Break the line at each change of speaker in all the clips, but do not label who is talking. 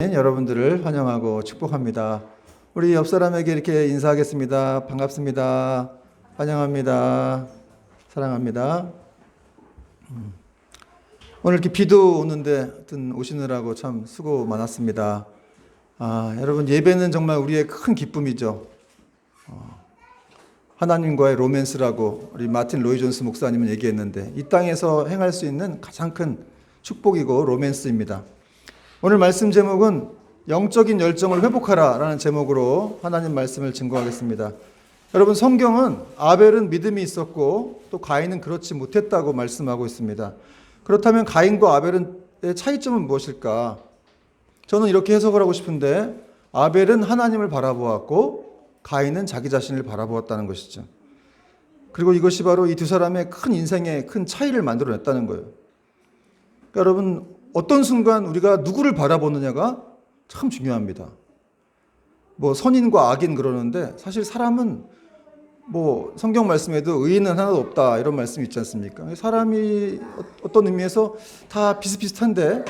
여러분들을 환영하고 축복합니다. 우리 옆 사람에게 이렇게 인사하겠습니다. 반갑습니다. 환영합니다. 사랑합니다. 오늘 이렇게 비도 오는데 하여튼 오시느라고 참 수고 많았습니다. 여러분 예배는 정말 우리의 큰 기쁨이죠. 하나님과의 로맨스라고 우리 마틴 로이 존스 목사님은 얘기했는데 이 땅에서 행할 수 있는 가장 큰 축복이고 로맨스입니다. 오늘 말씀 제목은 영적인 열정을 회복하라 라는 제목으로 하나님 말씀을 증거하겠습니다. 여러분 성경은 아벨은 믿음이 있었고 또 가인은 그렇지 못했다고 말씀하고 있습니다. 그렇다면 가인과 아벨의 차이점은 무엇일까? 저는 이렇게 해석을 하고 싶은데 아벨은 하나님을 바라보았고 가인은 자기 자신을 바라보았다는 것이죠. 그리고 이것이 바로 이 두 사람의 큰 인생에 큰 차이를 만들어냈다는 거예요. 그러니까 여러분 어떤 순간 우리가 누구를 바라보느냐가 참 중요합니다. 뭐 선인과 악인 그러는데 사실 사람은 뭐 성경 말씀에도 의인은 하나도 없다 이런 말씀이 있지 않습니까? 사람이 어떤 의미에서 다 비슷비슷한데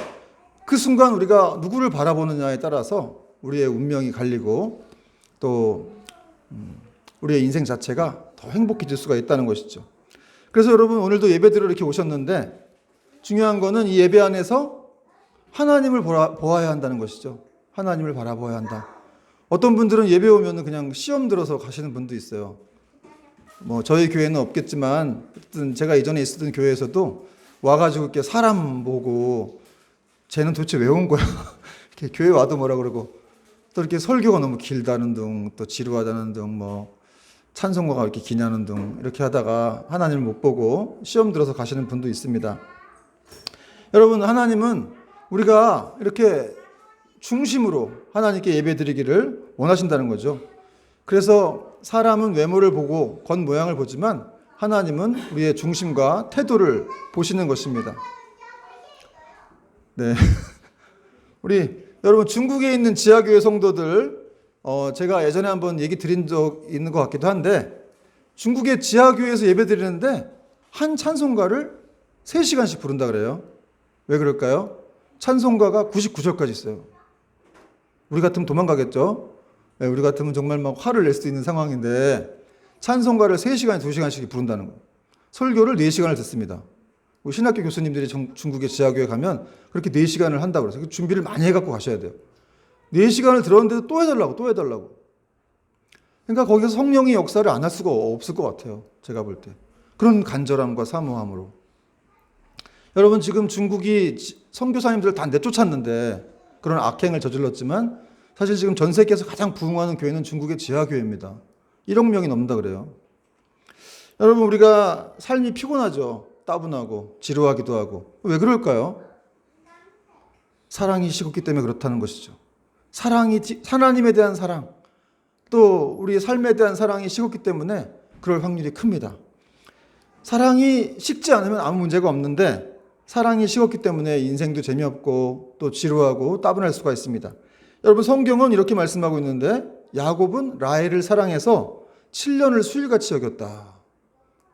그 순간 우리가 누구를 바라보느냐에 따라서 우리의 운명이 갈리고 또 우리의 인생 자체가 더 행복해질 수가 있다는 것이죠. 그래서 여러분 오늘도 예배드리러 이렇게 오셨는데 중요한 거는 이 예배 안에서 하나님을 보아야 한다는 것이죠. 하나님을 바라보아야 한다. 어떤 분들은 예배 오면 그냥 시험 들어서 가시는 분도 있어요. 뭐 저희 교회는 없겠지만 제가 이전에 있었던 교회에서도 와가지고 이렇게 사람 보고 쟤는 도대체 왜 온 거야? 이렇게 교회 와도 뭐라 그러고 또 이렇게 설교가 너무 길다는 등 또 지루하다는 등 뭐 찬송가가 이렇게 기냐는 등 이렇게 하다가 하나님을 못 보고 시험 들어서 가시는 분도 있습니다. 여러분 하나님은 우리가 이렇게 중심으로 하나님께 예배드리기를 원하신다는 거죠. 그래서 사람은 외모를 보고 겉모양을 보지만 하나님은 우리의 중심과 태도를 보시는 것입니다. 네, 우리 여러분 중국에 있는 지하교회 성도들 제가 예전에 한번 얘기 드린 적 있는 것 같기도 한데 중국의 지하교회에서 예배드리는데 한 찬송가를 3시간씩 부른다 그래요. 왜 그럴까요? 찬송가가 99절까지 있어요. 우리 같으면 도망가겠죠? 네, 우리 같으면 정말 막 화를 낼 수 있는 상황인데 찬송가를 3시간, 2시간씩 부른다는 거예요. 설교를 4시간을 듣습니다. 신학교 교수님들이 중국의 지하교회 가면 그렇게 4시간을 한다고 그래서 준비를 많이 해갖고 가셔야 돼요. 4시간을 들었는데도 또 해달라고. 그러니까 거기서 성령의 역사를 안 할 수가 없을 것 같아요. 제가 볼 때. 그런 간절함과 사모함으로. 여러분 지금 중국이 선교사님들을 다 내쫓았는데 그런 악행을 저질렀지만 사실 지금 전 세계에서 가장 부흥하는 교회는 중국의 지하교회입니다. 1억 명이 넘는다 그래요. 여러분 우리가 삶이 피곤하죠. 따분하고 지루하기도 하고. 왜 그럴까요? 사랑이 식었기 때문에 그렇다는 것이죠. 하나님에 대한 사랑 또 우리의 삶에 대한 사랑이 식었기 때문에 그럴 확률이 큽니다. 사랑이 식지 않으면 아무 문제가 없는데 사랑이 식었기 때문에 인생도 재미없고 또 지루하고 따분할 수가 있습니다. 여러분 성경은 이렇게 말씀하고 있는데 야곱은 라헬을 사랑해서 7년을 수일같이 여겼다.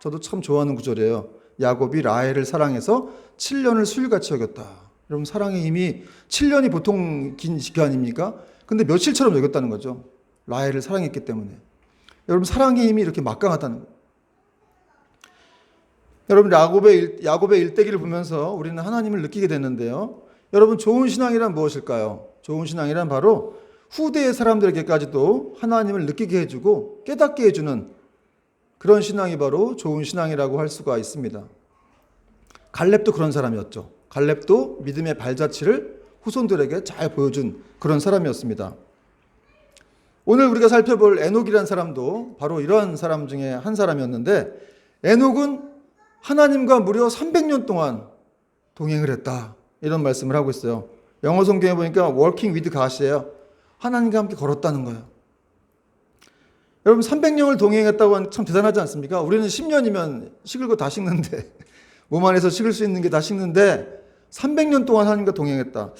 저도 참 좋아하는 구절이에요. 야곱이 라헬을 사랑해서 7년을 수일같이 여겼다. 여러분 사랑의 힘이 7년이 보통 긴 기간입니까? 근데 며칠처럼 여겼다는 거죠. 라헬을 사랑했기 때문에. 여러분 사랑의 힘이 이렇게 막강하다는 거예요. 여러분 야곱의 일대기를 보면서 우리는 하나님을 느끼게 됐는데요. 여러분 좋은 신앙이란 무엇일까요? 좋은 신앙이란 바로 후대의 사람들에게까지도 하나님을 느끼게 해주고 깨닫게 해주는 그런 신앙이 바로 좋은 신앙이라고 할 수가 있습니다. 갈렙도 그런 사람이었죠. 갈렙도 믿음의 발자취를 후손들에게 잘 보여준 그런 사람이었습니다. 오늘 우리가 살펴볼 에녹이라는 사람도 바로 이러한 사람 중에 한 사람이었는데 에녹은 하나님과 무려 300년 동안 동행을 했다. 이런 말씀을 하고 있어요. 영어 성경에 보니까 working with God이에요. 하나님과 함께 걸었다는 거예요. 여러분 300년을 동행했다고 하면 참 대단하지 않습니까? 우리는 10년이면 식을 거 다 식는데 몸 안에서 식을 수 있는 게 다 식는데 300년 동안 하나님과 동행했다.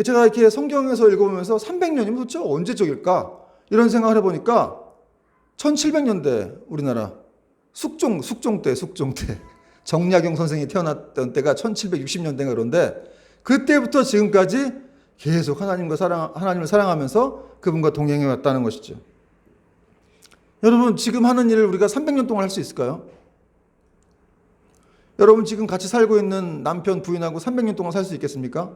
제가 이렇게 성경에서 읽어보면서 300년이면 도대체 언제적일까? 이런 생각을 해보니까 1700년대 우리나라 숙종 때 정약용 선생이 태어났던 때가 1760년대인가 그런데 그때부터 지금까지 계속 하나님을 사랑하면서 그분과 동행해 왔다는 것이죠. 여러분, 지금 하는 일을 우리가 300년 동안 할 수 있을까요? 여러분, 지금 같이 살고 있는 남편, 부인하고 300년 동안 살 수 있겠습니까?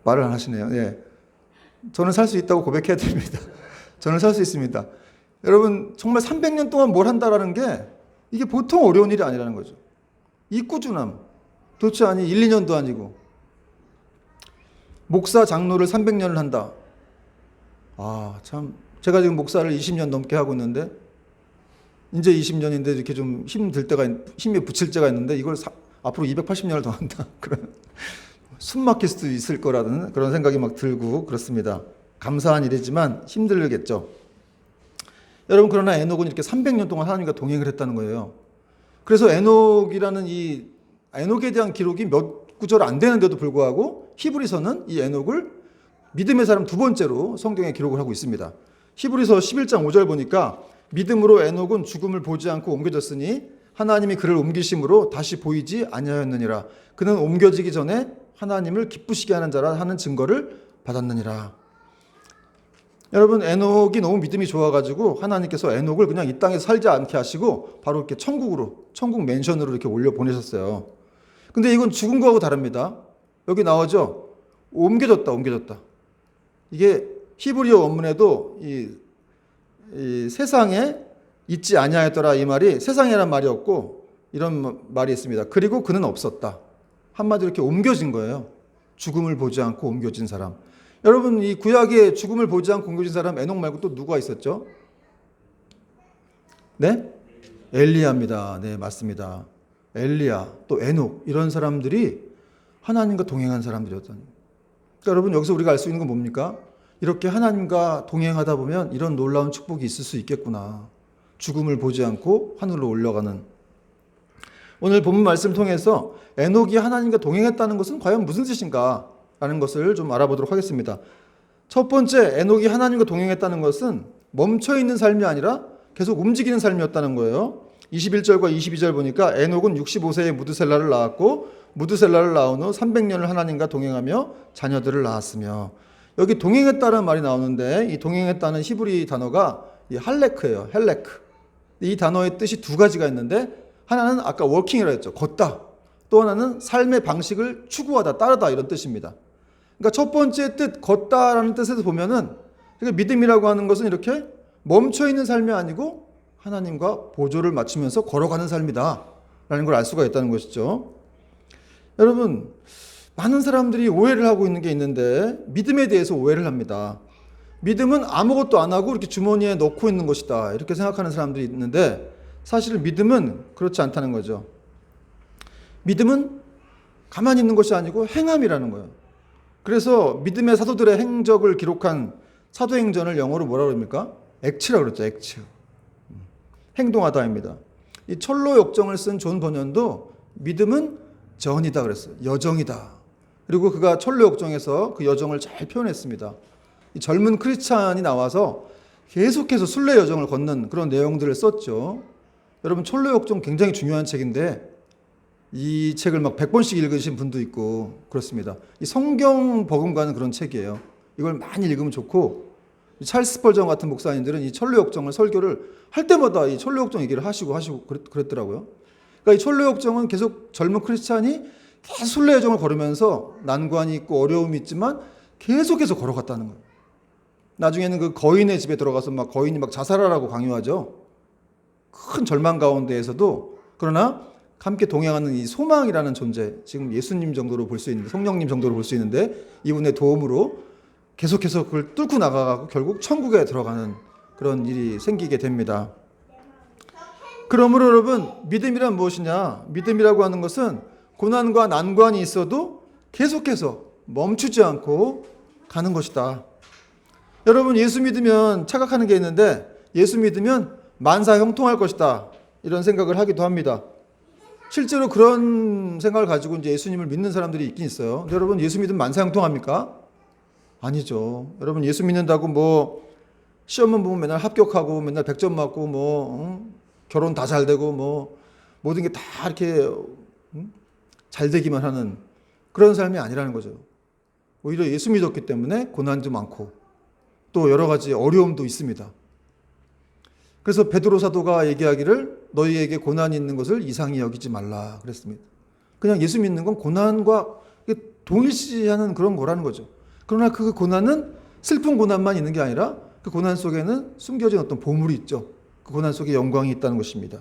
말을 안 하시네요. 예. 저는 살 수 있다고 고백해야 됩니다. 저는 살 수 있습니다. 여러분, 정말 300년 동안 뭘 한다라는 게 이게 보통 어려운 일이 아니라는 거죠. 이 꾸준함. 도대체 아니 1, 2년도 아니고. 목사 장로를 300년을 한다. 아, 참. 제가 지금 목사를 20년 넘게 하고 있는데 이제 20년인데 이렇게 좀 힘에 붙일 때가 있는데 이걸 앞으로 280년을 더 한다. 그런 숨 막힐 수도 있을 거라는 그런 생각이 막 들고 그렇습니다. 감사한 일이지만 힘들겠죠. 여러분, 그러나 에녹은 이렇게 300년 동안 하나님과 동행을 했다는 거예요. 그래서 에녹에 대한 기록이 몇 구절 안 되는데도 불구하고 히브리서는 이 에녹을 믿음의 사람 두 번째로 성경에 기록을 하고 있습니다. 히브리서 11장 5절 보니까 믿음으로 에녹은 죽음을 보지 않고 옮겨졌으니 하나님이 그를 옮기심으로 다시 보이지 아니하였느니라. 그는 옮겨지기 전에 하나님을 기쁘시게 하는 자라 하는 증거를 받았느니라. 여러분, 에녹이 너무 믿음이 좋아가지고 하나님께서 에녹을 그냥 이 땅에 살지 않게 하시고 바로 이렇게 천국 맨션으로 이렇게 올려 보내셨어요. 근데 이건 죽은 거하고 다릅니다. 여기 나오죠? 옮겨졌다. 이게 히브리어 원문에도 이 세상에 있지 아니하였더라 이 말이 세상이라는 말이 없고 이런 말이 있습니다. 그리고 그는 없었다. 한마디로 이렇게 옮겨진 거예요. 죽음을 보지 않고 옮겨진 사람. 여러분, 이 구약에 죽음을 보지 않고 옮겨진 사람 에녹 말고 또 누가 있었죠? 네? 엘리야입니다. 네, 맞습니다. 엘리야, 또 에녹 이런 사람들이 하나님과 동행한 사람들이었다니. 그러니까 여러분, 여기서 우리가 알 수 있는 건 뭡니까? 이렇게 하나님과 동행하다 보면 이런 놀라운 축복이 있을 수 있겠구나. 죽음을 보지 않고 하늘로 올라가는. 오늘 본문 말씀 통해서 에녹이 하나님과 동행했다는 것은 과연 무슨 뜻인가? 라는 것을 좀 알아보도록 하겠습니다. 첫 번째, 에녹이 하나님과 동행했다는 것은 멈춰있는 삶이 아니라 계속 움직이는 삶이었다는 거예요. 21절과 22절 보니까 에녹은 65세에 무드셀라를 낳았고 무드셀라를 낳은 후 300년을 하나님과 동행하며 자녀들을 낳았으며. 여기 동행했다는 말이 나오는데 이 동행했다는 히브리 단어가 이 할레크예요. 헬레크. 이 단어의 뜻이 두 가지가 있는데 하나는 아까 워킹이라고 했죠. 걷다. 또 하나는 삶의 방식을 추구하다, 따르다 이런 뜻입니다. 그러니까 첫 번째 뜻, 걷다라는 뜻에서 보면은 그러니까 믿음이라고 하는 것은 이렇게 멈춰있는 삶이 아니고 하나님과 보조를 맞추면서 걸어가는 삶이다 라는 걸 알 수가 있다는 것이죠. 여러분, 많은 사람들이 오해를 하고 있는 게 있는데 믿음에 대해서 오해를 합니다. 믿음은 아무것도 안 하고 이렇게 주머니에 넣고 있는 것이다 이렇게 생각하는 사람들이 있는데 사실 믿음은 그렇지 않다는 거죠. 믿음은 가만히 있는 것이 아니고 행함이라는 거예요. 그래서 믿음의 사도들의 행적을 기록한 사도행전을 영어로 뭐라고 합니까? 액츠라고 그랬죠. 액츠. 행동하다입니다. 이 철로 역정을 쓴 존 번연도 믿음은 전이다 그랬어요. 여정이다. 그리고 그가 철로 역정에서 그 여정을 잘 표현했습니다. 이 젊은 크리스찬이 나와서 계속해서 순례 여정을 걷는 그런 내용들을 썼죠. 여러분, 철로 역정 굉장히 중요한 책인데 이 책을 막 100번씩 읽으신 분도 있고 그렇습니다. 이 성경 버금가는 그런 책이에요. 이걸 많이 읽으면 좋고 찰스 스펄전 같은 목사님들은 이 철로 역정을 설교를 할 때마다 이 철로 역정 얘기를 하시고 그랬더라고요. 그러니까 이 철로 역정은 계속 젊은 크리스찬이 계속 순례 여정을 걸으면서 난관이 있고 어려움이 있지만 계속해서 걸어갔다는 거예요. 나중에는 그 거인의 집에 들어가서 막 거인이 막 자살하라고 강요하죠. 큰 절망 가운데에서도 그러나 함께 동행하는 이 소망이라는 존재, 지금 예수님 정도로 볼 수 있는데, 성령님 정도로 볼 수 있는데 이분의 도움으로 계속해서 그걸 뚫고 나가고 결국 천국에 들어가는 그런 일이 생기게 됩니다. 그러므로 여러분, 믿음이란 무엇이냐? 믿음이라고 하는 것은 고난과 난관이 있어도 계속해서 멈추지 않고 가는 것이다. 여러분, 예수 믿으면 착각하는 게 있는데 예수 믿으면 만사 형통할 것이다 이런 생각을 하기도 합니다. 실제로 그런 생각을 가지고 이제 예수님을 믿는 사람들이 있긴 있어요. 근데 여러분, 예수 믿으면 만사 형통합니까? 아니죠. 여러분, 예수 믿는다고 뭐 시험만 보면 맨날 합격하고 맨날 100점 맞고 뭐 결혼 다 잘 되고 뭐 모든 게 다 이렇게 잘 되기만 하는 그런 삶이 아니라는 거죠. 오히려 예수 믿었기 때문에 고난도 많고 또 여러 가지 어려움도 있습니다. 그래서 베드로 사도가 얘기하기를 너희에게 고난이 있는 것을 이상히 여기지 말라 그랬습니다. 그냥 예수 믿는 건 고난과 동일시하는 그런 거라는 거죠. 그러나 그 고난은 슬픈 고난만 있는 게 아니라 그 고난 속에는 숨겨진 어떤 보물이 있죠. 그 고난 속에 영광이 있다는 것입니다.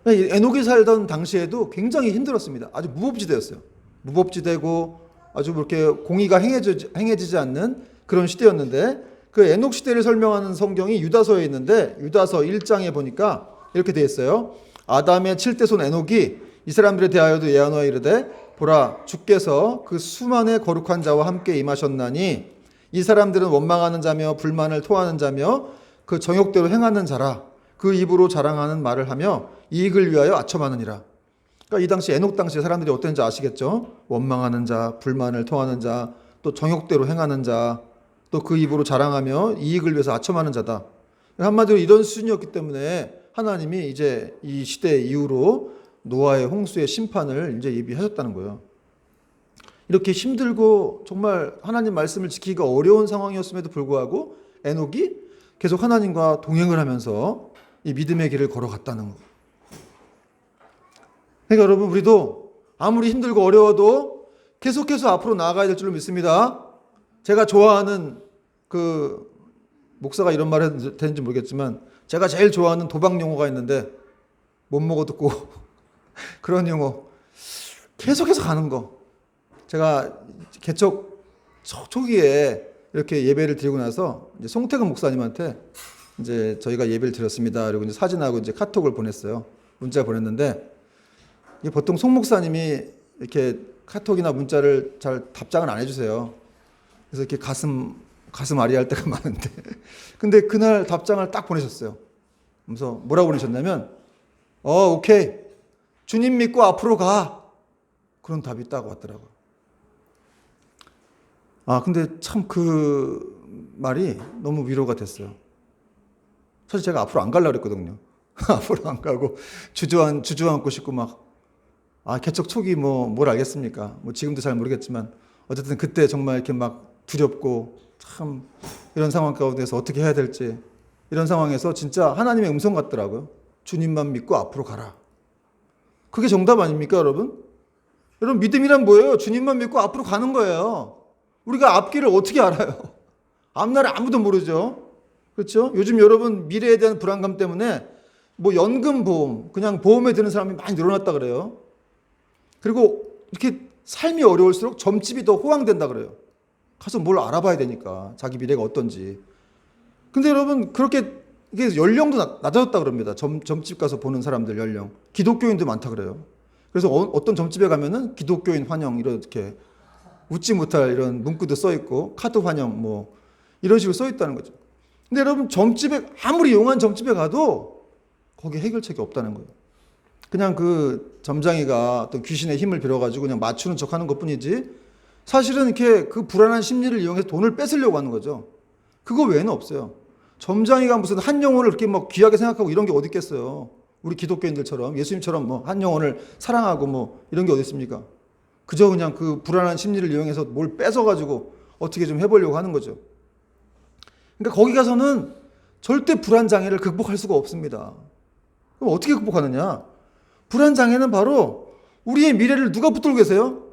에녹이 살던 당시에도 굉장히 힘들었습니다. 아주 무법지대였어요. 무법지대고 아주 그렇게 공의가 행해지지 않는 그런 시대였는데 그 에녹 시대를 설명하는 성경이 유다서에 있는데 유다서 1장에 보니까 이렇게 되어 있어요. 아담의 7대 손 에녹이 이 사람들에 대하여도 예언하여 이르되 보라 주께서 그 수만의 거룩한 자와 함께 임하셨나니 이 사람들은 원망하는 자며 불만을 토하는 자며 그 정욕대로 행하는 자라 그 입으로 자랑하는 말을 하며 이익을 위하여 아첨하느니라. 그러니까 이 당시 에녹 당시에 사람들이 어땠는지 아시겠죠? 원망하는 자, 불만을 토하는 자, 또 정욕대로 행하는 자, 또 그 입으로 자랑하며 이익을 위해서 아첨하는 자다. 한마디로 이런 수준이었기 때문에 하나님이 이제 이 시대 이후로 노아의 홍수의 심판을 이제 예비하셨다는 거예요. 이렇게 힘들고 정말 하나님 말씀을 지키기가 어려운 상황이었음에도 불구하고 에녹이 계속 하나님과 동행을 하면서 이 믿음의 길을 걸어갔다는 거예요. 그러니까 여러분 우리도 아무리 힘들고 어려워도 계속해서 앞으로 나아가야 될 줄로 믿습니다. 제가 좋아하는 그 목사가 이런 말 해도 되는지 모르겠지만 제가 제일 좋아하는 도박 용어가 있는데 못 먹어 듣고 그런 용어 계속해서 가는 거. 제가 개척 초기에 이렇게 예배를 드리고 나서 이제 송태근 목사님한테 이제 저희가 예배를 드렸습니다. 그리고 이제 사진하고 이제 카톡을 보냈어요. 문자 보냈는데 이게 보통 송 목사님이 이렇게 카톡이나 문자를 잘 답장을 안 해주세요. 그래서 이렇게 가슴 아리할 때가 많은데 근데 그날 답장을 딱 보내셨어요. 그래서 뭐라고 보내셨냐면 오케이 주님 믿고 앞으로 가 그런 답이 딱 왔더라고요. 근데 참 그 말이 너무 위로가 됐어요. 사실 제가 앞으로 안 가려고 그랬거든요. 앞으로 안 가고 주저앉고 싶고 개척 초기 뭘 알겠습니까? 지금도 잘 모르겠지만 어쨌든 그때 정말 이렇게 막 두렵고 참 이런 상황 가운데서 어떻게 해야 될지 이런 상황에서 진짜 하나님의 음성 같더라고요. 주님만 믿고 앞으로 가라. 그게 정답 아닙니까, 여러분? 여러분 믿음이란 뭐예요? 주님만 믿고 앞으로 가는 거예요. 우리가 앞길을 어떻게 알아요? 앞날을 아무도 모르죠. 그렇죠? 요즘 여러분 미래에 대한 불안감 때문에 연금 보험, 그냥 보험에 드는 사람이 많이 늘어났다 그래요. 그리고 이렇게 삶이 어려울수록 점집이 더 호황된다 그래요. 가서 뭘 알아봐야 되니까 자기 미래가 어떤지. 근데 여러분 그렇게 이게 연령도 낮아졌다 그럽니다. 점집 가서 보는 사람들 연령. 기독교인도 많다 그래요. 그래서 어떤 점집에 가면은 기독교인 환영 이렇게 웃지 못할 이런 문구도 써 있고 카드 환영 이런 식으로 써 있다는 거죠. 근데 여러분 점집에 아무리 용한 점집에 가도 거기에 해결책이 없다는 거예요. 그냥 그 점장이가 어떤 귀신의 힘을 빌어가지고 그냥 맞추는 척하는 것뿐이지 사실은 이렇게 그 불안한 심리를 이용해서 돈을 뺏으려고 하는 거죠. 그거 외에는 없어요. 점장이가 무슨 한 영혼을 그렇게 귀하게 생각하고 이런 게 어디 있겠어요. 우리 기독교인들처럼 예수님처럼 한 영혼을 사랑하고 이런 게 어디 있습니까? 그저 그냥 그 불안한 심리를 이용해서 뭘 뺏어가지고 어떻게 좀 해보려고 하는 거죠. 그러니까 거기 가서는 절대 불안 장애를 극복할 수가 없습니다. 그럼 어떻게 극복하느냐? 불안 장애는 바로 우리의 미래를 누가 붙들고 계세요?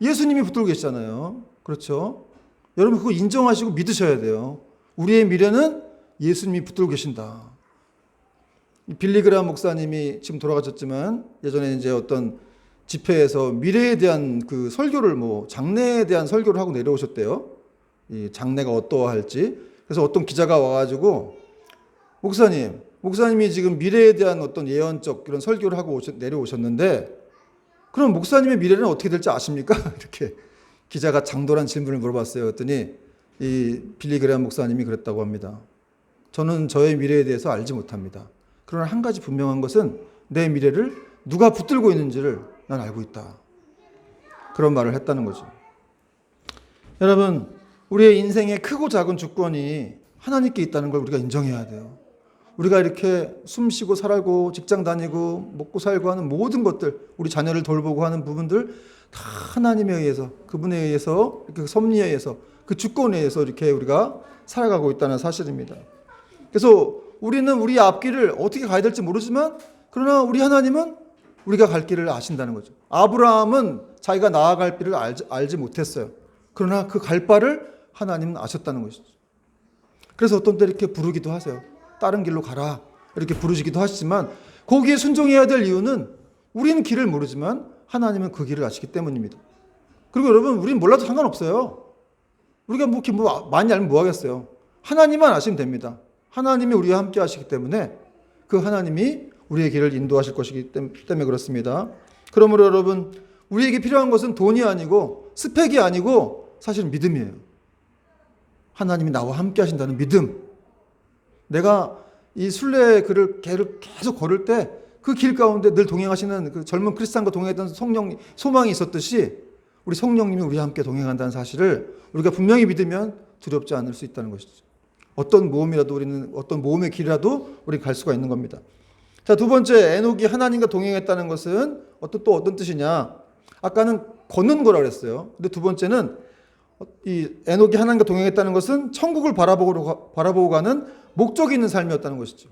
예수님이 붙들고 계시잖아요. 그렇죠? 여러분 그거 인정하시고 믿으셔야 돼요. 우리의 미래는 예수님이 붙들고 계신다. 빌리그람 목사님이 지금 돌아가셨지만 예전에 이제 어떤 집회에서 미래에 대한 그 설교를 장래에 대한 설교를 하고 내려오셨대요. 이 장래가 어떠할지. 그래서 어떤 기자가 와가지고 목사님이 지금 미래에 대한 어떤 예언적 그런 설교를 하고 내려오셨는데 그럼 목사님의 미래는 어떻게 될지 아십니까? 이렇게 기자가 장돌한 질문을 물어봤어요. 그랬더니 이 빌리그람 목사님이 그랬다고 합니다. 저는 저의 미래에 대해서 알지 못합니다. 그러나 한 가지 분명한 것은 내 미래를 누가 붙들고 있는지를 난 알고 있다. 그런 말을 했다는 거죠. 여러분, 우리의 인생의 크고 작은 주권이 하나님께 있다는 걸 우리가 인정해야 돼요. 우리가 이렇게 숨쉬고 살고 직장 다니고 먹고 살고 하는 모든 것들, 우리 자녀를 돌보고 하는 부분들 다 하나님에 의해서, 그분에 의해서, 그 섭리에 의해서, 그 주권에 의해서 이렇게 우리가 살아가고 있다는 사실입니다. 그래서 우리는 우리 앞길을 어떻게 가야 될지 모르지만, 그러나 우리 하나님은 우리가 갈 길을 아신다는 거죠. 아브라함은 자기가 나아갈 길을 알지 못했어요. 그러나 그 갈 바를 하나님은 아셨다는 것이죠. 그래서 어떤 때 이렇게 부르기도 하세요. 다른 길로 가라 이렇게 부르시기도 하시지만, 거기에 순종해야 될 이유는 우리는 길을 모르지만 하나님은 그 길을 아시기 때문입니다. 그리고 여러분, 우리는 몰라도 상관없어요. 우리가 많이 알면 뭐 하겠어요. 하나님만 아시면 됩니다. 하나님이 우리와 함께 하시기 때문에 그 하나님이 우리의 길을 인도하실 것이기 때문에 그렇습니다. 그러므로 여러분, 우리에게 필요한 것은 돈이 아니고 스펙이 아니고 사실 믿음이에요. 하나님이 나와 함께 하신다는 믿음. 내가 이 순례의 길을 계속 걸을 때 그 길 가운데 늘 동행하시는 그 젊은 크리스찬과 동행했던 성령 소망이 있었듯이 우리 성령님이 우리와 함께 동행한다는 사실을 우리가 분명히 믿으면 두렵지 않을 수 있다는 것이죠. 어떤 모험이라도 우리는 어떤 모험의 길이라도 우리 갈 수가 있는 겁니다. 자, 두 번째, 에녹이 하나님과 동행했다는 것은 어떤 뜻이냐? 아까는 걷는 거라 그랬어요. 근데 두 번째는 이 에녹이 하나님과 동행했다는 것은 천국을 바라보고 가는 목적이 있는 삶이었다는 것이죠.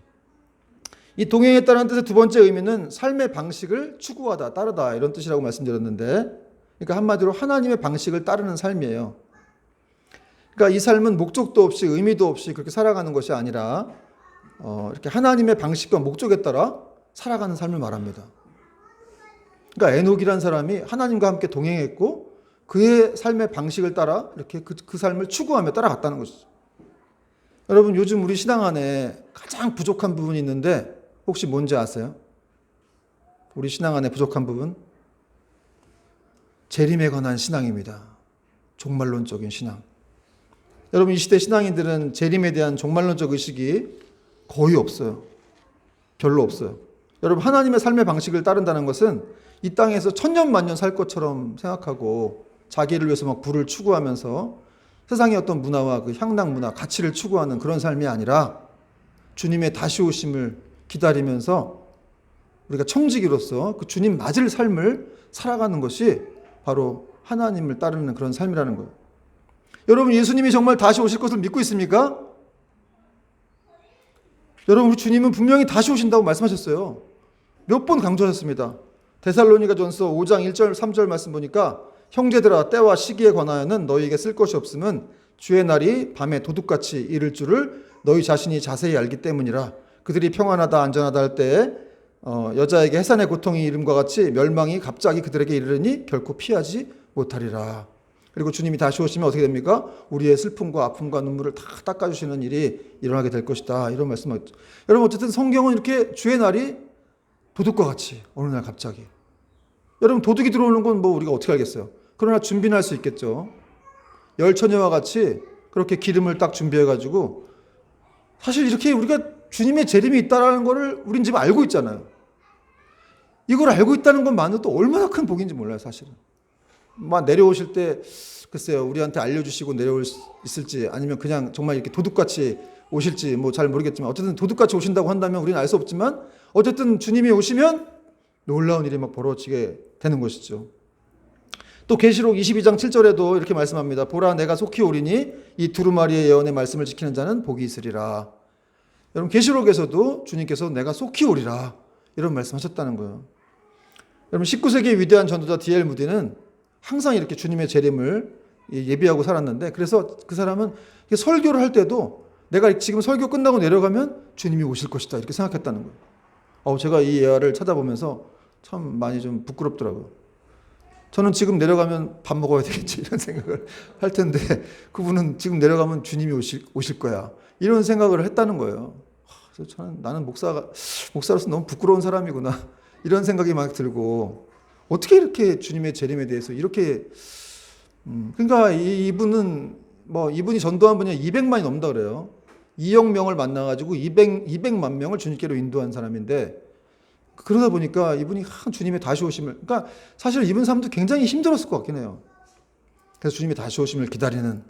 이 동행했다는 뜻의 두 번째 의미는 삶의 방식을 추구하다, 따르다 이런 뜻이라고 말씀드렸는데, 그러니까 한마디로 하나님의 방식을 따르는 삶이에요. 그러니까 이 삶은 목적도 없이 의미도 없이 그렇게 살아가는 것이 아니라 이렇게 하나님의 방식과 목적에 따라 살아가는 삶을 말합니다. 그러니까 에녹이라는 사람이 하나님과 함께 동행했고 그의 삶의 방식을 따라 이렇게 그 삶을 추구하며 따라갔다는 것이죠. 여러분, 요즘 우리 신앙 안에 가장 부족한 부분이 있는데 혹시 뭔지 아세요? 우리 신앙 안에 부족한 부분? 재림에 관한 신앙입니다. 종말론적인 신앙. 여러분, 이 시대 신앙인들은 재림에 대한 종말론적 의식이 거의 없어요. 별로 없어요. 여러분, 하나님의 삶의 방식을 따른다는 것은 이 땅에서 천년만년 살 것처럼 생각하고 자기를 위해서 막 부를 추구하면서 세상의 어떤 문화와 그 향락 문화, 가치를 추구하는 그런 삶이 아니라 주님의 다시 오심을 기다리면서 우리가 청지기로서 그 주님 맞을 삶을 살아가는 것이 바로 하나님을 따르는 그런 삶이라는 거예요. 여러분, 예수님이 정말 다시 오실 것을 믿고 있습니까? 여러분, 우리 주님은 분명히 다시 오신다고 말씀하셨어요. 몇 번 강조하셨습니다. 데살로니가전서 5장 1절 3절 말씀 보니까, 형제들아, 때와 시기에 관하여는 너희에게 쓸 것이 없음은 주의 날이 밤에 도둑같이 이를 줄을 너희 자신이 자세히 알기 때문이라. 그들이 평안하다 안전하다 할 때에 여자에게 해산의 고통이 이름과 같이 멸망이 갑자기 그들에게 이르르니 결코 피하지 못하리라. 그리고 주님이 다시 오시면 어떻게 됩니까? 우리의 슬픔과 아픔과 눈물을 다 닦아주시는 일이 일어나게 될 것이다. 이런 말씀하셨죠. 여러분, 어쨌든 성경은 이렇게 주의 날이 도둑과 같이 어느 날 갑자기. 여러분, 도둑이 들어오는 건 뭐 우리가 어떻게 알겠어요? 그러나 준비는 할 수 있겠죠. 열처녀와 같이 그렇게 기름을 딱 준비해가지고, 사실 이렇게 우리가 주님의 재림이 있다는 것을 우린 지금 알고 있잖아요. 이걸 알고 있다는 것만으로도 얼마나 큰 복인지 몰라요, 사실은. 막 내려오실 때 글쎄요, 우리한테 알려주시고 내려올 수 있을지, 아니면 그냥 정말 이렇게 도둑같이 오실지 뭐 잘 모르겠지만, 어쨌든 도둑같이 오신다고 한다면 우리는 알 수 없지만, 어쨌든 주님이 오시면 놀라운 일이 막 벌어지게 되는 것이죠. 또 계시록 22장 7절에도 이렇게 말씀합니다. 보라, 내가 속히 오리니 이 두루마리의 예언의 말씀을 지키는 자는 복이 있으리라. 여러분, 계시록에서도 주님께서 내가 속히 오리라 이런 말씀하셨다는 거예요. 여러분, 19세기의 위대한 전도자 D.L. 무디는 항상 이렇게 주님의 재림을 예비하고 살았는데, 그래서 그 사람은 설교를 할 때도 내가 지금 설교 끝나고 내려가면 주님이 오실 것이다 이렇게 생각했다는 거예요. 제가 이 예화를 찾아보면서 참 많이 좀 부끄럽더라고요. 저는 지금 내려가면 밥 먹어야 되겠지 이런 생각을 할 텐데, 그분은 지금 내려가면 주님이 오실 거야 이런 생각을 했다는 거예요. 그래서 나는 목사로서 너무 부끄러운 사람이구나 이런 생각이 막 들고, 어떻게 이렇게 주님의 재림에 대해서 이렇게 그러니까 이분이 전도한 분이 200만이 넘다 그래요. 2억 명을 만나가지고 200만 명을 주님께로 인도한 사람인데, 그러다 보니까 이분이 주님의 다시 오심을, 그러니까 사실 이분 삶도 굉장히 힘들었을 것 같긴 해요. 그래서 주님의 다시 오심을 기다리는,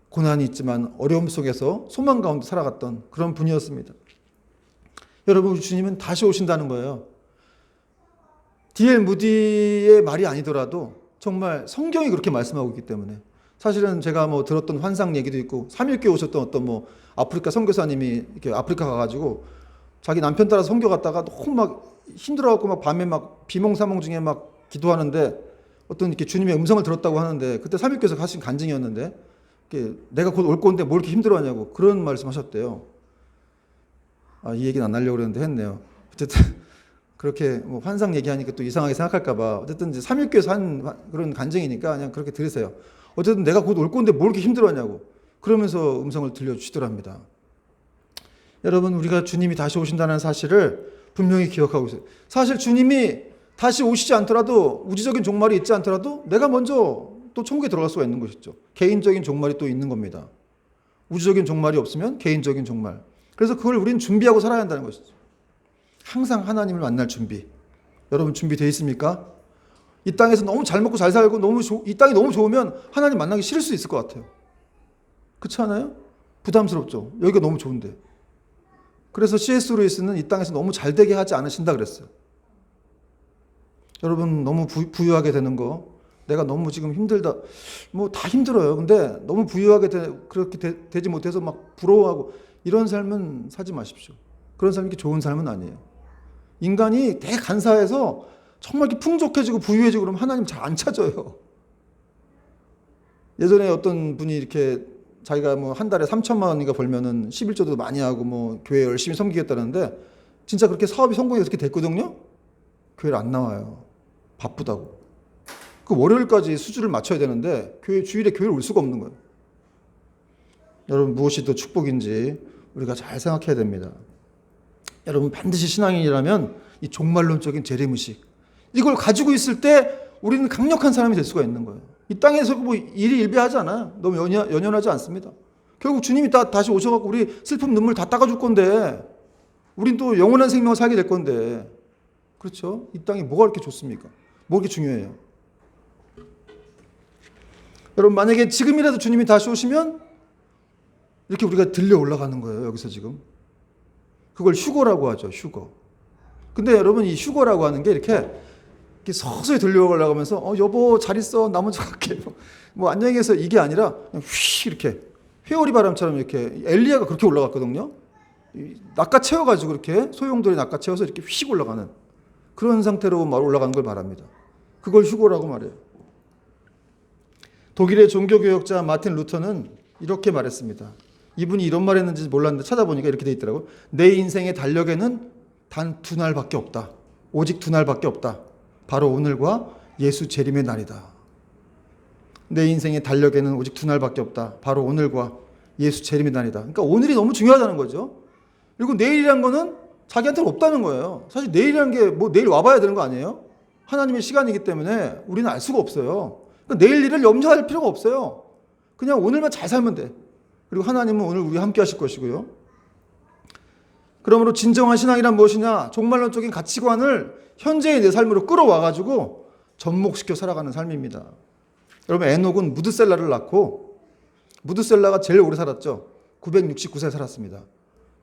고난이 있지만 어려움 속에서 소망 가운데 살아갔던 그런 분이었습니다. 여러분, 주님은 다시 오신다는 거예요. D.L. 무디의 말이 아니더라도 정말 성경이 그렇게 말씀하고 있기 때문에. 사실은 제가 뭐 들었던 환상 얘기도 있고 3.1교회 오셨던 어떤 뭐 아프리카 선교사님이 이렇게 아프리카 가가지고 자기 남편 따라 선교 갔다가 너무 막 힘들어갖고 막 밤에 막 비몽사몽 중에 막 기도하는데 어떤 이렇게 주님의 음성을 들었다고 하는데 그때 3.1교회에서 하신 간증이었는데 내가 곧 올 건데 뭘 이렇게 힘들어하냐고 그런 말씀하셨대요. 이 얘기는 안 하려고 그랬는데 했네요. 어쨌든 그렇게 뭐 환상 얘기하니까 또 이상하게 생각할까봐 어쨌든 이제 3.1교회에서 한 그런 간증이니까 그냥 그렇게 들으세요. 어쨌든 내가 곧 올 건데 뭘 이렇게 힘들어하냐고 그러면서 음성을 들려주시더랍니다. 여러분, 우리가 주님이 다시 오신다는 사실을 분명히 기억하고 있어요. 사실 주님이 다시 오시지 않더라도 우주적인 종말이 있지 않더라도 내가 먼저 또 천국에 들어갈 수가 있는 것이죠. 개인적인 종말이 또 있는 겁니다. 우주적인 종말이 없으면 개인적인 종말. 그래서 그걸 우리는 준비하고 살아야 한다는 것이죠. 항상 하나님을 만날 준비. 여러분 준비되어 있습니까? 이 땅에서 너무 잘 먹고 잘 살고 이 땅이 너무 좋으면 하나님 만나기 싫을 수 있을 것 같아요. 그렇지 않아요? 부담스럽죠. 여기가 너무 좋은데. 그래서 C.S. 루이스는 이 땅에서 너무 잘 되게 하지 않으신다 그랬어요. 여러분 너무 부유하게 되는 거, 내가 너무 지금 힘들다, 뭐 다 힘들어요. 근데 너무 부유하게 그렇게 되지 못해서 막 부러워하고 이런 삶은 사지 마십시오. 그런 삶이 좋은 삶은 아니에요. 인간이 대간사해서 정말 이렇게 풍족해지고 부유해지고 그러면 하나님 잘 안 찾아요. 예전에 어떤 분이 이렇게 자기가 뭐 한 달에 3천만 원인가 벌면은 11조도 많이 하고 뭐 교회 열심히 섬기겠다는데 진짜 그렇게 사업이 성공해서 그렇게 됐거든요. 교회를 안 나와요. 바쁘다고. 그 월요일까지 수주를 맞춰야 되는데 주일에 교회를 올 수가 없는 거예요. 여러분 무엇이 더 축복인지 우리가 잘 생각해야 됩니다. 여러분 반드시 신앙인이라면 이 종말론적인 재림의식 이걸 가지고 있을 때 우리는 강력한 사람이 될 수가 있는 거예요. 이 땅에서 뭐 일이 일비하지 않아요. 너무 연연하지 않습니다. 결국 주님이 다시 오셔갖고 우리 슬픔 눈물 다 닦아줄 건데 우린 또 영원한 생명을 살게 될 건데 그렇죠? 이 땅이 뭐가 그렇게 좋습니까? 뭐가 그렇게 중요해요? 여러분 만약에 지금이라도 주님이 다시 오시면 이렇게 우리가 들려 올라가는 거예요. 여기서 지금 그걸 휴거라고 하죠. 휴거. 근데 여러분 이 휴거라고 하는 게 이렇게 서서히 들려 올라가면서 여보 잘 있어 나 먼저 갈게 뭐 안녕히 계세요 이게 아니라 그냥 휘 이렇게 회오리 바람처럼 이렇게 엘리야가 그렇게 올라갔거든요. 낚아채워가지고 이렇게 소용돌이 낚아채워서 이렇게 휙 올라가는 그런 상태로 올라가는 걸 말합니다. 그걸 휴거라고 말해요. 독일의 종교개혁자 마틴 루터는 이렇게 말했습니다. 이분이 이런 말 했는지 몰랐는데 찾아보니까 이렇게 돼 있더라고요. 내 인생의 달력에는 단 2날밖에 없다. 오직 2날밖에 없다. 바로 오늘과 예수 재림의 날이다. 내 인생의 달력에는 오직 2날밖에 없다. 바로 오늘과 예수 재림의 날이다. 그러니까 오늘이 너무 중요하다는 거죠. 그리고 내일이란 거는 자기한테는 없다는 거예요. 사실 내일이라는 게 뭐 내일 와봐야 되는 거 아니에요? 하나님의 시간이기 때문에 우리는 알 수가 없어요. 그러니까 내일 일을 염려할 필요가 없어요. 그냥 오늘만 잘 살면 돼. 그리고 하나님은 오늘 우리 함께 하실 것이고요. 그러므로 진정한 신앙이란 무엇이냐? 종말론적인 가치관을 현재의 내 삶으로 끌어와가지고 접목시켜 살아가는 삶입니다. 여러분 에녹은 무드셀라를 낳고 무드셀라가 제일 오래 살았죠. 969세 살았습니다.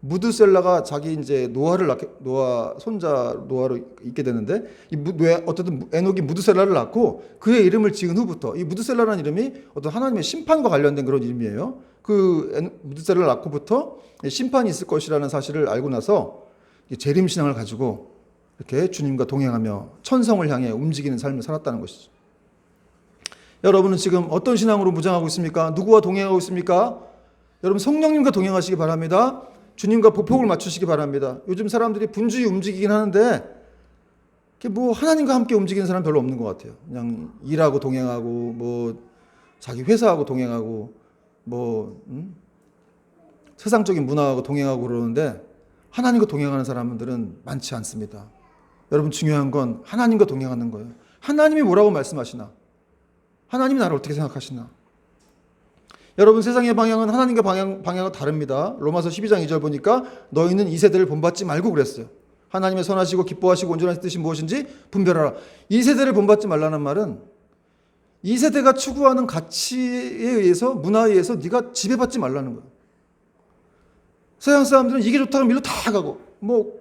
무드셀라가 자기 이제 노아 손자 노아로 있게 되는데 어쨌든 에녹이 무드셀라를 낳고 그의 이름을 지은 후부터 이 무드셀라라는 이름이 어떤 하나님의 심판과 관련된 그런 이름이에요. 그 무드셀라를 낳고부터 심판이 있을 것이라는 사실을 알고 나서 재림 신앙을 가지고 이렇게 주님과 동행하며 천성을 향해 움직이는 삶을 살았다는 것이죠. 여러분은 지금 어떤 신앙으로 무장하고 있습니까? 누구와 동행하고 있습니까? 여러분 성령님과 동행하시기 바랍니다. 주님과 보폭을 맞추시기 바랍니다. 요즘 사람들이 분주히 움직이긴 하는데 뭐 하나님과 함께 움직이는 사람 별로 없는 것 같아요. 그냥 일하고 동행하고 뭐 자기 회사하고 동행하고 뭐 세상적인 문화하고 동행하고 그러는데 하나님과 동행하는 사람들은 많지 않습니다. 여러분 중요한 건 하나님과 동행하는 거예요. 하나님이 뭐라고 말씀하시나? 하나님이 나를 어떻게 생각하시나? 여러분 세상의 방향은 하나님과 방향은 다릅니다. 로마서 12장 2절 보니까 너희는 이 세대를 본받지 말고 그랬어요. 하나님의 선하시고 기뻐하시고 온전하신 뜻이 무엇인지 분별하라. 이 세대를 본받지 말라는 말은 이 세대가 추구하는 가치에 의해서 문화에 의해서 네가 지배받지 말라는 거예요. 서양 사람들은 이게 좋다면 일로 다 가고 뭐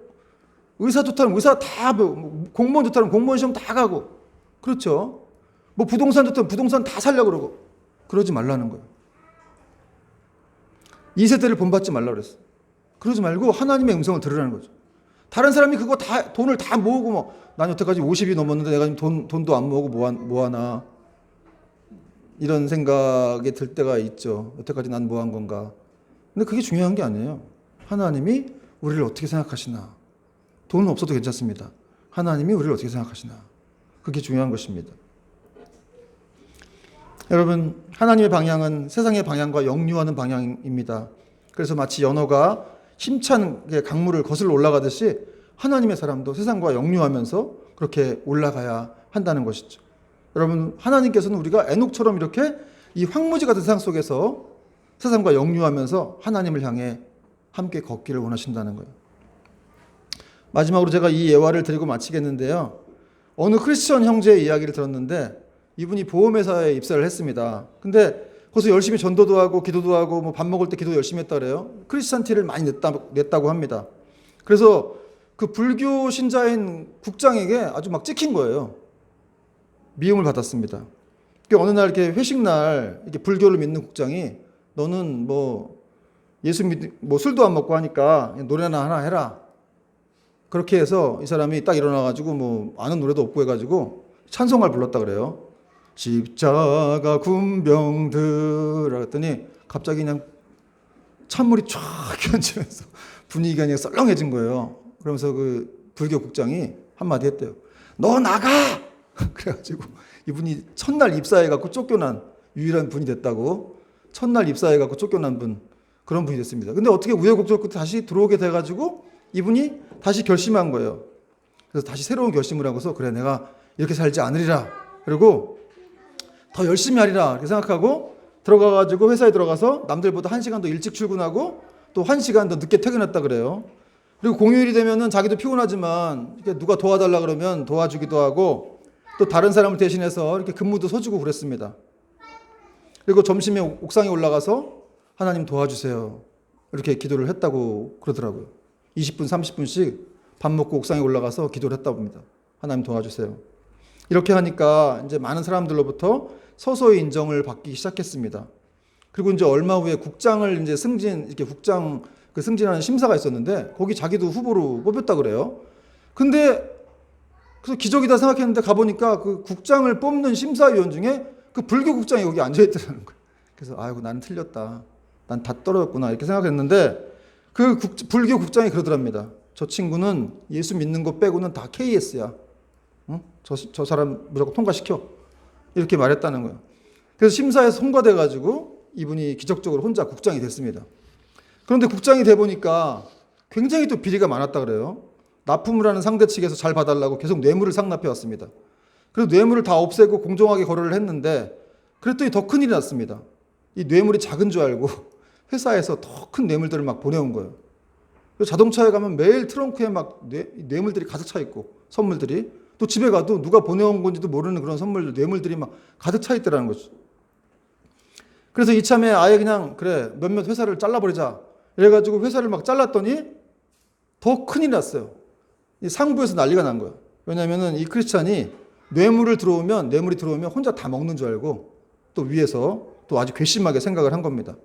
의사 좋다면 의사 다 배우고 공무원 좋다면 공무원 시험 다 가고 그렇죠. 뭐 부동산 좋다면 부동산 다 살려고 그러고 그러지 말라는 거예요. 2세대를 본받지 말라고 그랬어요. 그러지 말고 하나님의 음성을 들으라는 거죠. 다른 사람이 그거 다 돈을 다 모으고 뭐 난 여태까지 50이 넘었는데 내가 지금 돈도 안 모으고 뭐 하나 이런 생각이 들 때가 있죠. 여태까지 난 뭐 한 건가. 근데 그게 중요한 게 아니에요. 하나님이 우리를 어떻게 생각하시나. 돈은 없어도 괜찮습니다. 하나님이 우리를 어떻게 생각하시나. 그게 중요한 것입니다. 여러분, 하나님의 방향은 세상의 방향과 역류하는 방향입니다. 그래서 마치 연어가 힘찬 강물을 거슬러 올라가듯이 하나님의 사람도 세상과 역류하면서 그렇게 올라가야 한다는 것이죠. 여러분, 하나님께서는 우리가 에녹처럼 이렇게 이 황무지 같은 세상 속에서 세상과 역류하면서 하나님을 향해 함께 걷기를 원하신다는 거예요. 마지막으로 제가 이 예화를 드리고 마치겠는데요. 어느 크리스천 형제의 이야기를 들었는데 이분이 보험회사에 입사를 했습니다. 근데 거기서 열심히 전도도 하고 기도도 하고 뭐 밥 먹을 때 기도 열심히 했다 그래요. 크리스찬 티를 많이 냈다고 합니다. 그래서 그 불교 신자인 국장에게 아주 막 찍힌 거예요. 미움을 받았습니다. 어느 날 이렇게 회식 날 이렇게 불교를 믿는 국장이 너는 뭐 예수 뭐 술도 안 먹고 하니까 노래나 하나 해라. 그렇게 해서 이 사람이 딱 일어나가지고 뭐 아는 노래도 없고 해가지고 찬송가를 불렀다 그래요. 십자가 군병들 그랬더니 갑자기 그냥 찬물이 쫙 끼얹으면서 분위기가 그냥 썰렁해진 거예요. 그러면서 그 불교 국장이 한마디 했대요. 너 나가! 그래가지고 이분이 첫날 입사해갖고 쫓겨난 유일한 분이 됐다고. 첫날 입사해갖고 쫓겨난 분, 그런 분이 됐습니다. 근데 어떻게 우여곡절 끝에 다시 들어오게 돼가지고 이분이 다시 결심한 거예요. 그래서 다시 새로운 결심을 하고서 그래 내가 이렇게 살지 않으리라. 그리고 더 열심히 하리라 이렇게 생각하고 들어가가지고 회사에 들어가서 남들보다 1시간 더 일찍 출근하고 또 1시간 더 늦게 퇴근했다 그래요. 그리고 공휴일이 되면은 자기도 피곤하지만 이렇게 누가 도와달라 그러면 도와주기도 하고 또 다른 사람을 대신해서 이렇게 근무도 서주고 그랬습니다. 그리고 점심에 옥상에 올라가서 하나님 도와주세요 이렇게 기도를 했다고 그러더라고요. 20분 30분씩 밥 먹고 옥상에 올라가서 기도를 했다고 합니다. 하나님 도와주세요. 이렇게 하니까 이제 많은 사람들로부터 서서히 인정을 받기 시작했습니다. 그리고 이제 얼마 후에 국장을 이제 이렇게 국장 그 승진하는 심사가 있었는데 거기 자기도 후보로 뽑혔다 그래요. 근데 그래서 기적이다 생각했는데 가보니까 그 국장을 뽑는 심사위원 중에 그 불교 국장이 거기 앉아있더라는 거예요. 그래서 아이고 나는 틀렸다. 난 다 떨어졌구나 이렇게 생각했는데 그 불교 국장이 그러더랍니다. 저 친구는 예수 믿는 거 빼고는 다 KS야. 응? 저 사람 무조건 통과시켜. 이렇게 말했다는 거예요. 그래서 심사에서 통과돼가지고 이분이 기적적으로 혼자 국장이 됐습니다. 그런데 국장이 돼 보니까 굉장히 또 비리가 많았다 그래요. 납품을 하는 상대 측에서 잘 봐달라고 계속 뇌물을 상납해 왔습니다. 그래서 뇌물을 다 없애고 공정하게 거래를 했는데 그랬더니 더 큰일이 났습니다. 이 뇌물이 작은 줄 알고 회사에서 더 큰 뇌물들을 막 보내온 거예요. 그래서 자동차에 가면 매일 트렁크에 막 뇌물들이 가득 차 있고 선물들이 또 집에 가도 누가 보내온 건지도 모르는 그런 선물들 뇌물들이 막 가득 차 있더라는 거죠. 그래서 이참에 아예 그냥 그래 몇몇 회사를 잘라버리자 이래가지고 회사를 막 잘랐더니 더 큰일이 났어요. 이 상부에서 난리가 난 거예요. 왜냐하면 이 크리스찬이 뇌물이 들어오면 혼자 다 먹는 줄 알고 또 위에서 또 아주 괘씸하게 생각을 한 겁니다.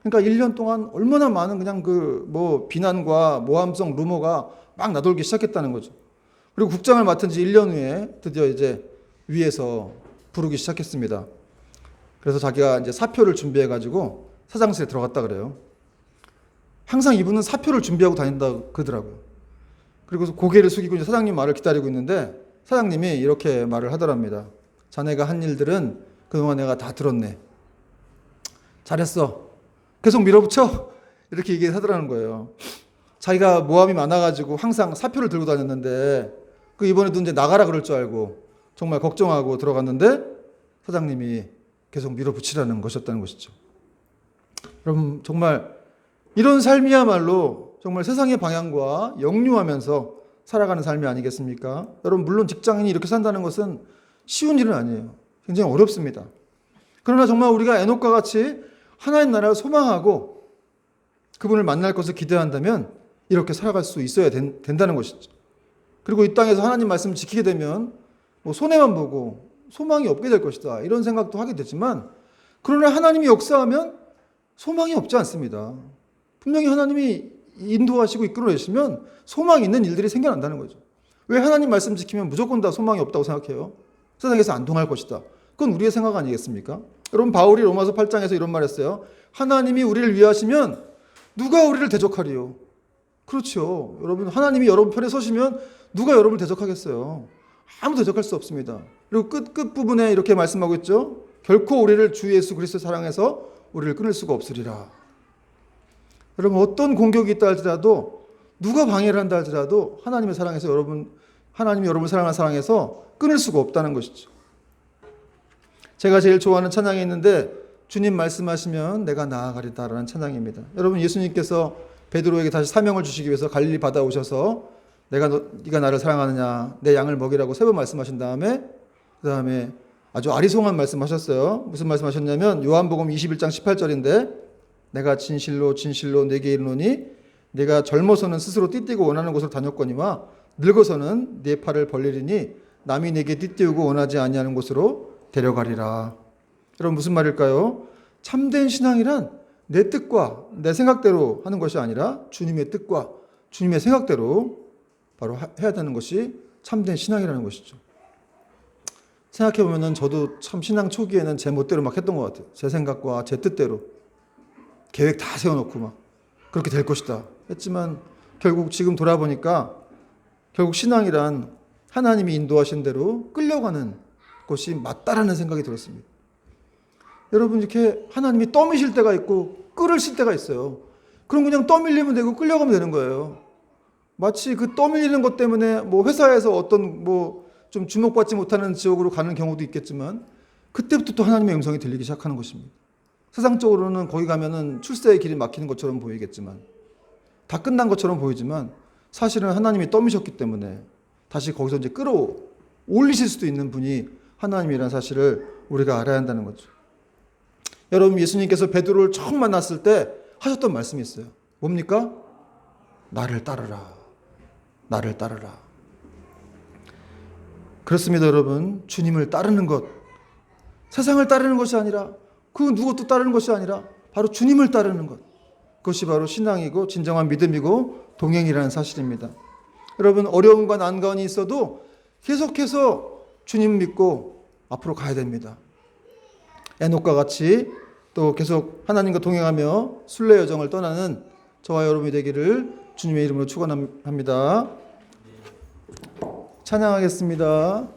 그러니까 1년 동안 얼마나 많은 그냥 그 뭐 비난과 모함성 루머가 막 나돌기 시작했다는 거죠. 그리고 국장을 맡은 지 1년 후에 드디어 이제 위에서 부르기 시작했습니다. 그래서 자기가 이제 사표를 준비해가지고 사장실에 들어갔다 그래요. 항상 이분은 사표를 준비하고 다닌다 그러더라고요. 그리고 고개를 숙이고 이제 사장님 말을 기다리고 있는데 사장님이 이렇게 말을 하더랍니다. 자네가 한 일들은 그동안 내가 다 들었네. 잘했어. 계속 밀어붙여. 이렇게 얘기하더라는 거예요. 자기가 모함이 많아가지고 항상 사표를 들고 다녔는데 그 이번에도 이제 나가라 그럴 줄 알고 정말 걱정하고 들어갔는데 사장님이 계속 밀어붙이라는 것이었다는 것이죠. 여러분 정말 이런 삶이야말로 정말 세상의 방향과 역류하면서 살아가는 삶이 아니겠습니까? 여러분 물론 직장인이 이렇게 산다는 것은 쉬운 일은 아니에요. 굉장히 어렵습니다. 그러나 정말 우리가 에녹과 같이 하나님 나라를 소망하고 그분을 만날 것을 기대한다면 이렇게 살아갈 수 있어야 된다는 것이죠. 그리고 이 땅에서 하나님 말씀을 지키게 되면 뭐 손해만 보고 소망이 없게 될 것이다. 이런 생각도 하게 되지만 그러나 하나님이 역사하면 소망이 없지 않습니다. 분명히 하나님이 인도하시고 이끌어내시면 소망이 있는 일들이 생겨난다는 거죠. 왜 하나님 말씀 지키면 무조건 다 소망이 없다고 생각해요? 세상에서 안 통할 것이다. 그건 우리의 생각 아니겠습니까? 여러분 바울이 로마서 8장에서 이런 말 했어요. 하나님이 우리를 위하시면 누가 우리를 대적하리요? 그렇죠. 여러분 하나님이 여러분 편에 서시면 누가 여러분을 대적하겠어요? 아무도 대적할 수 없습니다. 그리고 끝부분에 이렇게 말씀하고 있죠. 결코 우리를 주 예수 그리스도 사랑해서 우리를 끊을 수가 없으리라. 여러분 어떤 공격이 있다 할지라도 누가 방해를 한다 할지라도 하나님의 사랑에서 하나님이 여러분을 사랑하는 사랑에서 끊을 수가 없다는 것이죠. 제가 제일 좋아하는 찬양이 있는데 주님 말씀하시면 내가 나아가리다라는 찬양입니다. 여러분 예수님께서 베드로에게 다시 사명을 주시기 위해서 갈릴리 바다 오셔서 네가 나를 사랑하느냐 내 양을 먹이라고 세 번 말씀하신 다음에 그 다음에 아주 아리송한 말씀하셨어요. 무슨 말씀하셨냐면 요한복음 21장 18절인데 내가 진실로 진실로 네게 이르노니 네가 젊어서는 스스로 띠띠고 원하는 곳으로 다녔거니와 늙어서는 네 팔을 벌리리니 남이 네게 띠띠우고 원하지 아니하는 곳으로 데려가리라. 여러분 무슨 말일까요? 참된 신앙이란 내 뜻과 내 생각대로 하는 것이 아니라 주님의 뜻과 주님의 생각대로 바로 해야 되는 것이 참된 신앙이라는 것이죠. 생각해보면 저도 참 신앙 초기에는 제 멋대로 막 했던 것 같아요. 제 생각과 제 뜻대로 계획 다 세워놓고 막 그렇게 될 것이다 했지만 결국 지금 돌아보니까 결국 신앙이란 하나님이 인도하신 대로 끌려가는 것이 맞다라는 생각이 들었습니다. 여러분 이렇게 하나님이 떠미실 때가 있고 끌으실 때가 있어요. 그럼 그냥 떠밀리면 되고 끌려가면 되는 거예요. 마치 그 떠밀리는 것 때문에 뭐 회사에서 어떤 뭐 좀 주목받지 못하는 지역으로 가는 경우도 있겠지만 그때부터 또 하나님의 음성이 들리기 시작하는 것입니다. 세상적으로는 거기 가면은 출세의 길이 막히는 것처럼 보이겠지만 다 끝난 것처럼 보이지만 사실은 하나님이 떠미셨기 때문에 다시 거기서 이제 끌어올리실 수도 있는 분이 하나님이라는 사실을 우리가 알아야 한다는 거죠. 여러분 예수님께서 베드로를 처음 만났을 때 하셨던 말씀이 있어요. 뭡니까? 나를 따르라. 나를 따르라. 그렇습니다, 여러분. 주님을 따르는 것, 세상을 따르는 것이 아니라 그 누구도 따르는 것이 아니라 바로 주님을 따르는 것. 그것이 바로 신앙이고 진정한 믿음이고 동행이라는 사실입니다. 여러분 어려움과 난관이 있어도 계속해서 주님 믿고 앞으로 가야 됩니다. 에녹과 같이 또 계속 하나님과 동행하며 순례 여정을 떠나는 저와 여러분이 되기를 주님의 이름으로 축원합니다. 찬양하겠습니다.